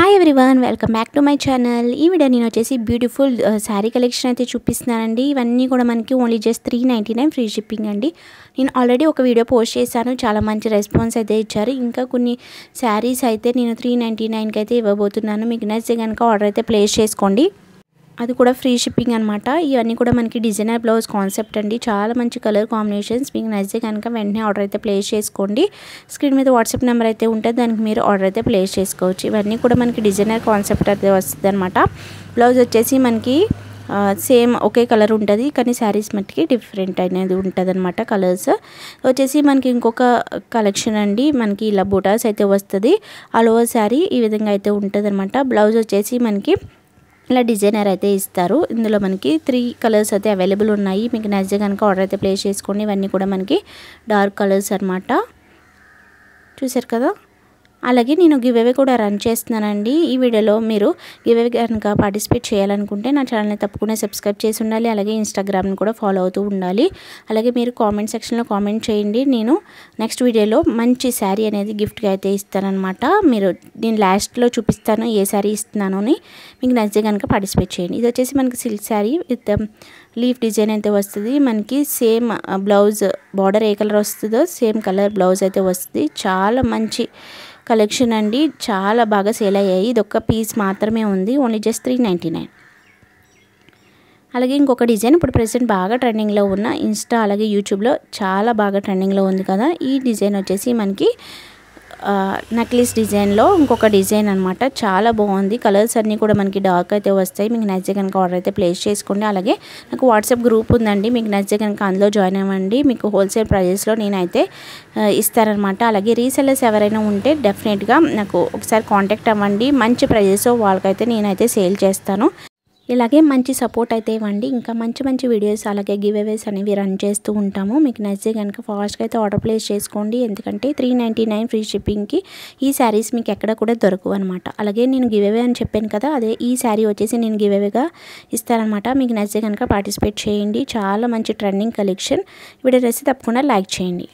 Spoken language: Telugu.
Hi everyone, welcome back to my channel. ఈ వీడియో నేను వచ్చేసి బ్యూటిఫుల్ శారీ కలెక్షన్ అయితే చూపిస్తున్నానండి. ఇవన్నీ కూడా మనకి ఓన్లీ జస్ట్ 399 ఫ్రీ షిప్పింగ్ అండి. నేను ఆల్రెడీ ఒక వీడియో పోస్ట్ చేశాను, చాలా మంచి రెస్పాన్స్ అయితే ఇచ్చారు. ఇంకా కొన్ని శారీస్ అయితే నేను 399కి అయితే ఇవ్వబోతున్నాను. మీకు నచ్చితే కనుక ఆర్డర్ అయితే ప్లేస్ చేసుకోండి. అది కూడా ఫ్రీ షిప్పింగ్ అనమాట. ఇవన్నీ కూడా మనకి డిజైనర్ బ్లౌజ్ కాన్సెప్ట్ అండి. చాలా మంచి కలర్ కాంబినేషన్స్. మీకు నచ్చితే కనుక వెంటనే ఆర్డర్ అయితే ప్లేస్ చేసుకోండి. స్క్రీన్ మీద వాట్సాప్ నెంబర్ అయితే ఉంటుంది, దానికి మీరు ఆర్డర్ అయితే ప్లేస్ చేసుకోవచ్చు. ఇవన్నీ కూడా మనకి డిజైనర్ కాన్సెప్ట్ అయితే వస్తుంది అనమాట. బ్లౌజ్ వచ్చేసి మనకి సేమ్ ఒకే కలర్ ఉంటుంది, కానీ శారీస్ మట్టికి డిఫరెంట్ అనేది ఉంటుంది అనమాట. కలర్స్ వచ్చేసి మనకి ఇంకొక కలెక్షన్ అండి. మనకి ఇలా బూటాస్ అయితే వస్తుంది. ఆల్ ఓవర్ శారీ ఈ విధంగా అయితే ఉంటుంది అనమాట. బ్లౌజ్ వచ్చేసి మనకి ఇలా డిజైనర్ అయితే ఇస్తారు. ఇందులో మనకి 3 కలర్స్ అయితే అవైలబుల్ ఉన్నాయి. మీకు నచ్చితే కనుక ఆర్డర్ అయితే ప్లేస్ చేసుకోండి. ఇవన్నీ కూడా మనకి డార్క్ కలర్స్ అనమాట. చూసారు కదా. అలాగే నేను గివ్ అవే కూడా రన్ చేస్తున్నానండి. ఈ వీడియోలో మీరు గివ్ అవే కనుక పార్టిసిపేట్ చేయాలనుకుంటే నా ఛానల్ని తప్పకుండా సబ్స్క్రైబ్ చేసి ఉండాలి. అలాగే ఇన్స్టాగ్రామ్ని కూడా ఫాలో అవుతూ ఉండాలి. అలాగే మీరు కామెంట్ సెక్షన్లో కామెంట్ చేయండి. నేను నెక్స్ట్ వీడియోలో మంచి శారీ అనేది గిఫ్ట్గా అయితే ఇస్తానన్నమాట. నేను లాస్ట్లో చూపిస్తాను ఏ శారీ ఇస్తున్నాను అని. మీకు నచ్చితే కనుక పార్టిసిపేట్ చేయండి. ఇది వచ్చేసి మనకి silk sari with leaf design అయితే వస్తుంది. మనకి సేమ్ బ్లౌజ్ బార్డర్ ఏ కలర్ వస్తుందో సేమ్ కలర్ బ్లౌజ్ అయితే వస్తుంది. చాలా మంచి కలెక్షన్ అండి. చాలా బాగా సేల్ అయ్యాయి. ఇది ఒక్క పీస్ మాత్రమే ఉంది, ఓన్లీ జస్ట్ 399. అలాగే ఇంకొక డిజైన్ ఇప్పుడు ప్రెసెంట్ బాగా ట్రెండింగ్లో ఉన్న ఇన్స్టా అలాగే యూట్యూబ్లో చాలా బాగా ట్రెండింగ్లో ఉంది కదా. ఈ డిజైన్ వచ్చేసి మనకి నక్లీస్ డిజైన్లో ఇంకొక డిజైన్ అనమాట. చాలా బాగుంది. కలర్స్ అన్నీ కూడా మనకి డార్క్ అయితే వస్తాయి. మీకు నచ్చితే కనుక ఆర్డర్ అయితే ప్లేస్ చేసుకోండి. అలాగే నాకు వాట్సాప్ గ్రూప్ ఉందండి, మీకు నచ్చితే కనుక అందులో జాయిన్ అవ్వండి. మీకు హోల్సేల్ ప్రైజెస్లో నేనైతే ఇస్తానన్నమాట. అలాగే రీసెల్లర్స్ ఎవరైనా ఉంటే డెఫినెట్గా నాకు ఒకసారి కాంటాక్ట్ అవ్వండి. మంచి ప్రైజెస్ వాళ్ళకైతే నేనైతే సేల్ చేస్తాను. ఇలాగే మంచి సపోర్ట్ అయితే ఇవ్వండి. ఇంకా మంచి మంచి వీడియోస్ అలాగే గివ్ అవేస్ అనేవి రన్ చేస్తూ ఉంటాము. మీకు నచ్చితే కనుక ఫాస్ట్గా అయితే ఆర్డర్ ప్లేస్ చేసుకోండి. ఎందుకంటే 399 ఫ్రీ షిప్పింగ్కి ఈ శారీస్ మీకు ఎక్కడ కూడా దొరకవు అనమాట. అలాగే నేను గివ్ అవే అని చెప్పాను కదా, అదే ఈ శారీ వచ్చేసి నేను గివ్ అవేగా ఇస్తానమాట. మీకు నచ్చితే కనుక పార్టిసిపేట్ చేయండి. చాలా మంచి ట్రెండింగ్ కలెక్షన్. వీడియో నచ్చితే తప్పకుండా లైక్ చేయండి.